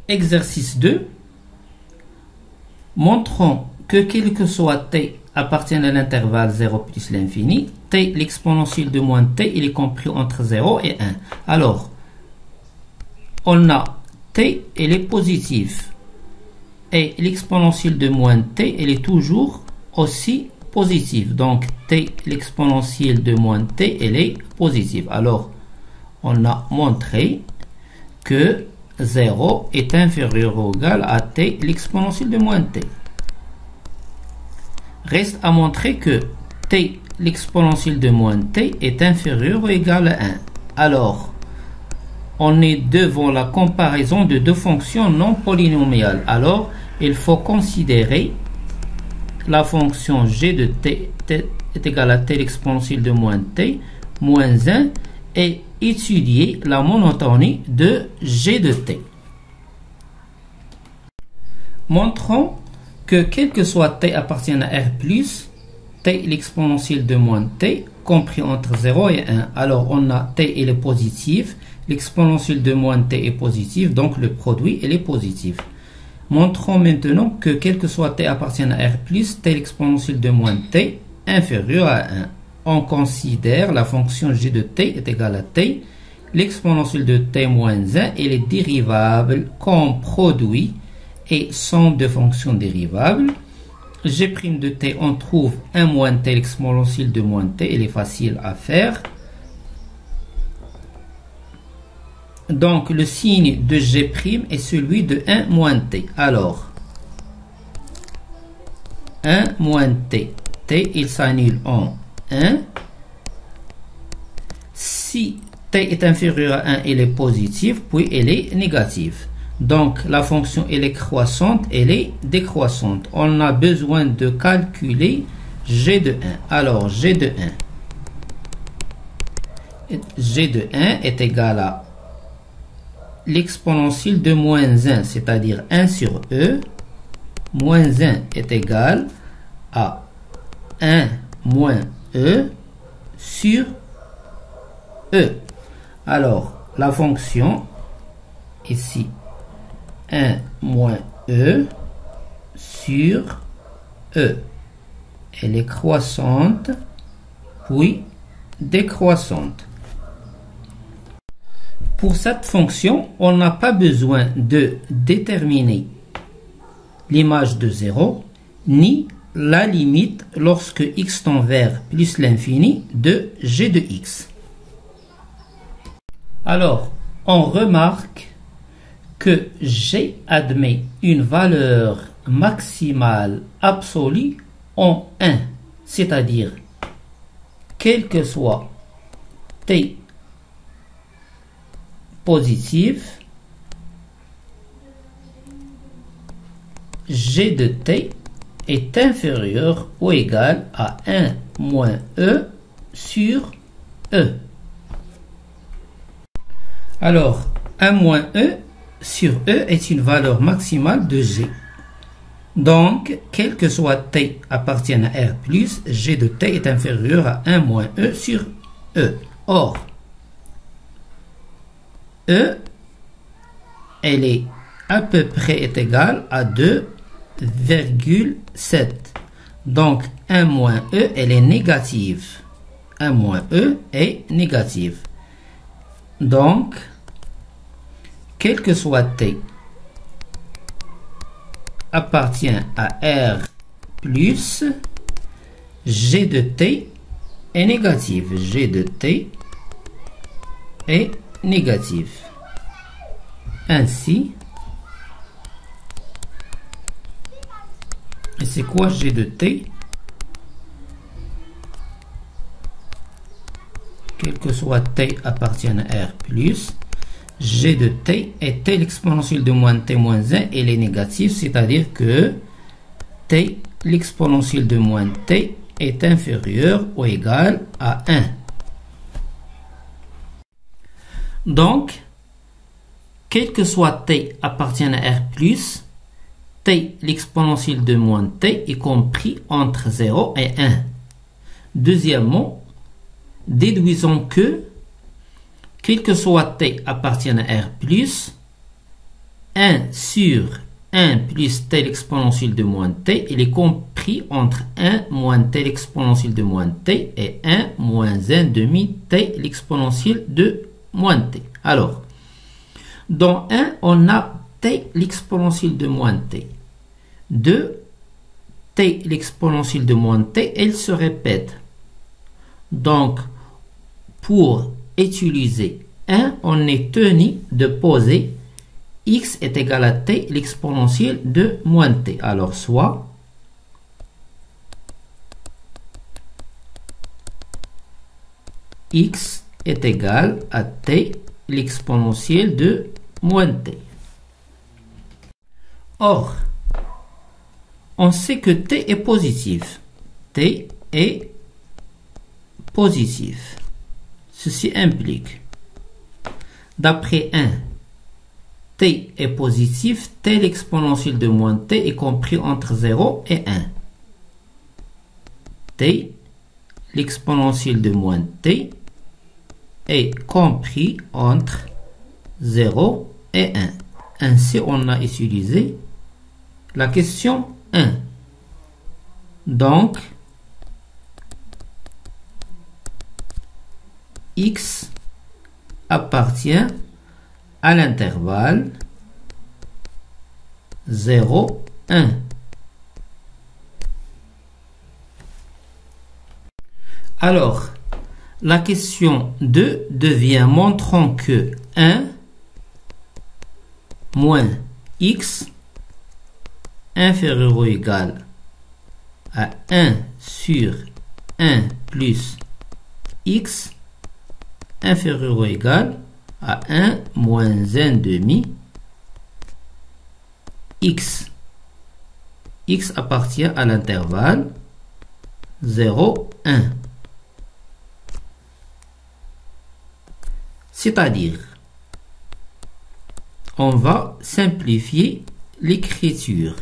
Exercice 2. Montrons que quel que soit t appartient à l'intervalle 0 plus l'infini, t, l'exponentiel de moins t, il est compris entre 0 et 1. Alors, on a t, il est positif. Et l'exponentiel de moins t, elle est toujours aussi positive. Donc, t, l'exponentiel de moins t, elle est positive. Alors, on a montré que 0 est inférieur ou égal à t, l'exponentiel de moins t. Reste à montrer que t, l'exponentiel de moins t, est inférieur ou égal à 1. Alors, on est devant la comparaison de deux fonctions non polynomiales. Alors, il faut considérer la fonction g de t, t est égal à t, l'exponentiel de moins t, moins 1, et étudier la monotonie de g de t. Montrons que quel que soit t appartient à R+, t l'exponentiel de moins t, compris entre 0 et 1. Alors on a t il est positif, l'exponentiel de moins t est positif, donc le produit il est positif. Montrons maintenant que quel que soit t appartient à R+, t l'exponentiel de moins t inférieur à 1. On considère la fonction g de t est égale à t, l'exponentiel de t moins 1 et les dérivables comme produit et sont deux fonctions dérivables. G' de t, on trouve 1 moins t, l'exponentiel de moins t, il est facile à faire. Donc le signe de g' est celui de 1 moins t. Alors, 1 moins t, t il s'annule en 1. Si t est inférieur à 1, il est positif, puis il est négatif. Donc la fonction elle est croissante, elle est décroissante. On a besoin de calculer g de 1. Alors g de 1. G de 1 est égal à l'exponentiel de moins 1, c'est-à-dire 1 sur e. Moins 1 est égal à 1 moins e sur e. Alors la fonction ici 1 moins e sur e. Elle est croissante, puis décroissante. Pour cette fonction, on n'a pas besoin de déterminer l'image de 0, ni la limite lorsque x tend vers plus l'infini de g de x. Alors, on remarque que g admet une valeur maximale absolue en 1, c'est-à-dire quel que soit t positif, g de t est inférieur ou égal à 1 moins e sur e. Alors, 1 moins e sur e est une valeur maximale de g. Donc, quel que soit t appartient à R+, g de t est inférieur à 1 moins e sur e. Or, e, elle est à peu près égale à 2,7. Donc, 1 moins e, elle est négative. 1 moins e est négative. Donc, quel que soit t appartient à R+, g de t est négative. G de t est négative. Ainsi, et c'est quoi g de t? Quel que soit t appartient à R+, g de t est t l'exponentiel de moins t moins 1, elle est négative, c'est-à-dire que t l'exponentiel de moins t est inférieur ou égal à 1. Donc, quel que soit t appartient à R+, t l'exponentiel de moins t est compris entre 0 et 1. Deuxièmement, déduisons que quel que soit t appartient à R+, 1 sur 1 plus t l'exponentielle de moins t, il est compris entre 1 moins t l'exponentielle de moins t et 1 moins 1 demi t l'exponentielle de moins t. Alors, dans 1, on a t l'exponentielle de moins t. 2, t l'exponentielle de moins t, elle se répète. Donc, pour utiliser 1, on est tenu de poser x est égal à t l'exponentielle de moins t. Alors, soit x est égal à t l'exponentielle de moins t. Or, on sait que t est positif. T est positif. Ceci implique, d'après 1, t est positif, t l'exponentielle de moins t est compris entre 0 et 1. T l'exponentielle de moins t est compris entre 0 et 1. Ainsi, on a utilisé la question 1. Donc, x appartient à l'intervalle 0, 1. Alors, la question 2 devient montrant que 1 moins x inférieur ou égal à 1 sur 1 plus x inférieur ou égal à 1 moins 1 demi x. X appartient à l'intervalle 0, 1. C'est-à-dire, on va simplifier l'écriture.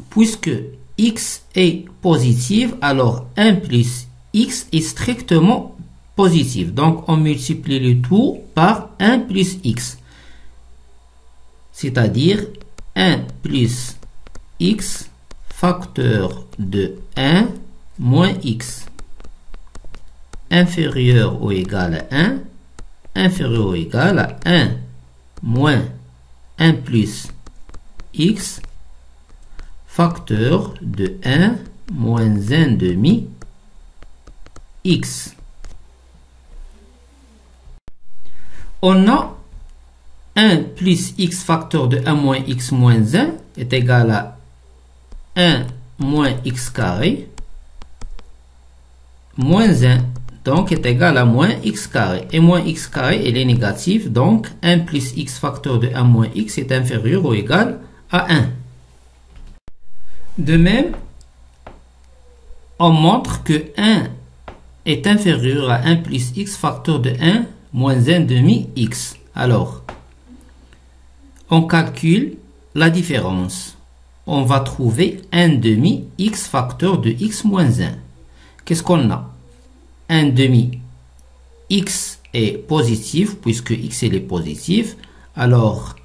Puisque x est positif, alors 1 plus x est strictement positif. Donc, on multiplie le tout par 1 plus x. C'est-à-dire 1 plus x facteur de 1 moins x inférieur ou égal à 1, inférieur ou égal à 1 moins 1 plus x facteur de 1 moins 1 demi x. On a 1 plus x facteur de 1 moins x moins 1 est égal à 1 moins x carré moins 1, donc est égal à moins x carré. Et moins x carré, il est négatif, donc 1 plus x facteur de 1 moins x est inférieur ou égal à 1. De même, on montre que 1 est inférieur à 1 plus x facteur de 1 moins 1 demi x. Alors, on calcule la différence. On va trouver 1 demi x facteur de x moins 1. Qu'est-ce qu'on a? 1 demi x est positif, puisque x est positif. Alors,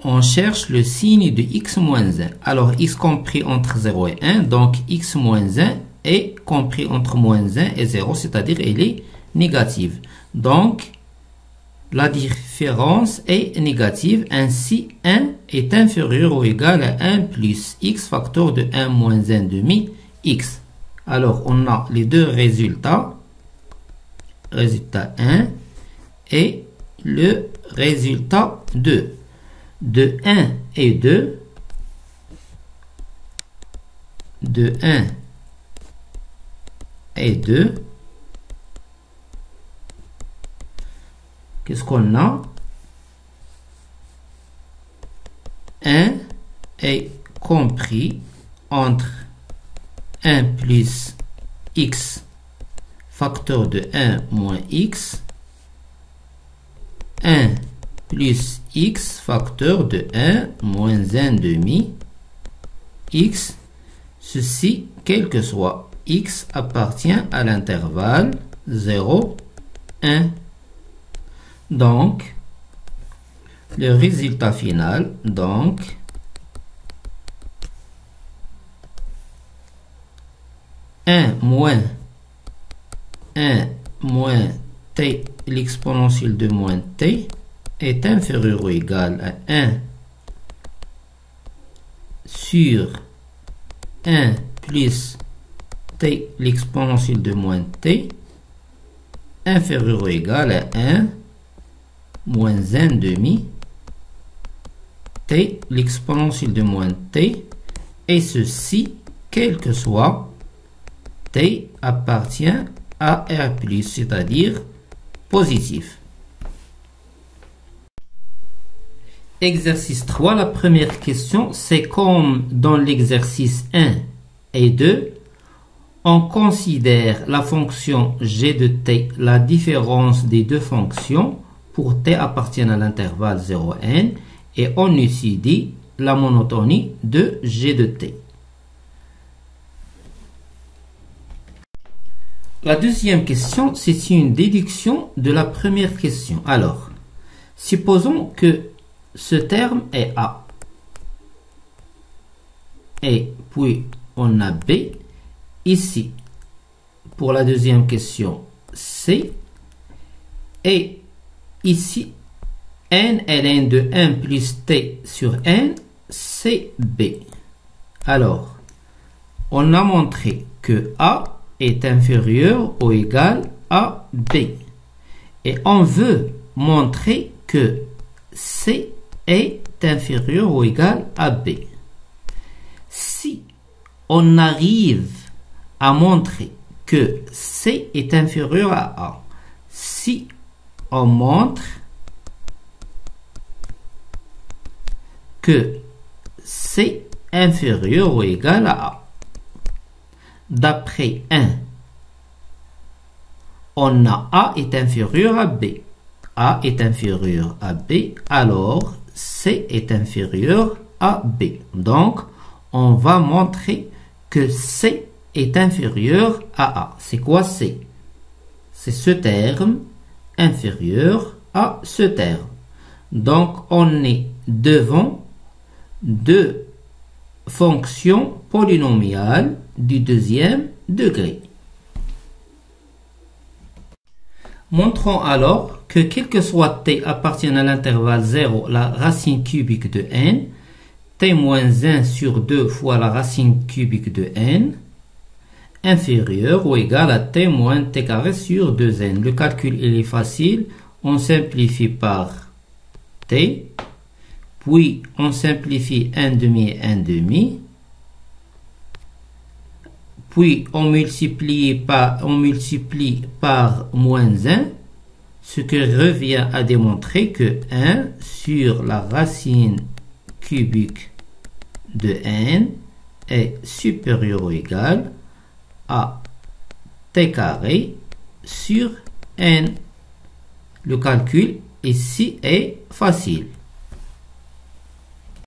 on cherche le signe de x moins 1. Alors, x compris entre 0 et 1, donc x moins 1 est compris entre moins 1 et 0, c'est-à-dire elle est négative. Donc, la différence est négative, ainsi 1 est inférieur ou égal à 1 plus x facteur de 1 moins 1 demi x. Alors, on a les deux résultats, résultat 1 et le résultat 2. De 1 et 2, de 1 et 2, qu'est-ce qu'on a? 1 est compris entre 1 plus x facteur de 1 moins x, 1 plus x facteur de 1 moins 1 demi x. Ceci, quel que soit x, appartient à l'intervalle 0, 1. Donc, le résultat final, donc, un moins t, l'exponentielle de moins t, est inférieur ou égal à 1 sur 1 plus t, l'exponentielle de moins t, inférieur ou égal à 1 moins 1 demi t, l'exponentielle de moins t, et ceci, quel que soit t appartient à R+, c'est-à-dire positif. Exercice 3, la première question, c'est comme dans l'exercice 1 et 2, on considère la fonction g de t, la différence des deux fonctions pour t appartiennent à l'intervalle 0n, et on étudie la monotonie de g de t. La deuxième question, c'est une déduction de la première question. Alors, supposons que ce terme est A. Et puis, on a B. Ici, pour la deuxième question, C. Et ici, N est ln de 1 plus T sur N, c'est B. Alors, on a montré que A est inférieur ou égal à B. Et on veut montrer que C est inférieur ou égal à B. Si on arrive à montrer que C est inférieur à A, si on montre que C est inférieur ou égal à A, d'après 1, on a A est inférieur à B. A est inférieur à B, alors C est inférieur à B. Donc, on va montrer que C est inférieur à A. C'est quoi C? C'est ce terme inférieur à ce terme. Donc, on est devant deux fonctions polynomiales du deuxième degré. Montrons alors que quel que soit t appartient à l'intervalle 0, la racine cubique de n, t moins 1 sur 2 fois la racine cubique de n, inférieur ou égal à t moins t carré sur 2n. Le calcul il est facile, on simplifie par t, puis on simplifie 1 demi et 1 demi, puis on multiplie par moins 1, ce qui revient à démontrer que 1 sur la racine cubique de n est supérieur ou égal à t carré sur n. Le calcul ici est facile.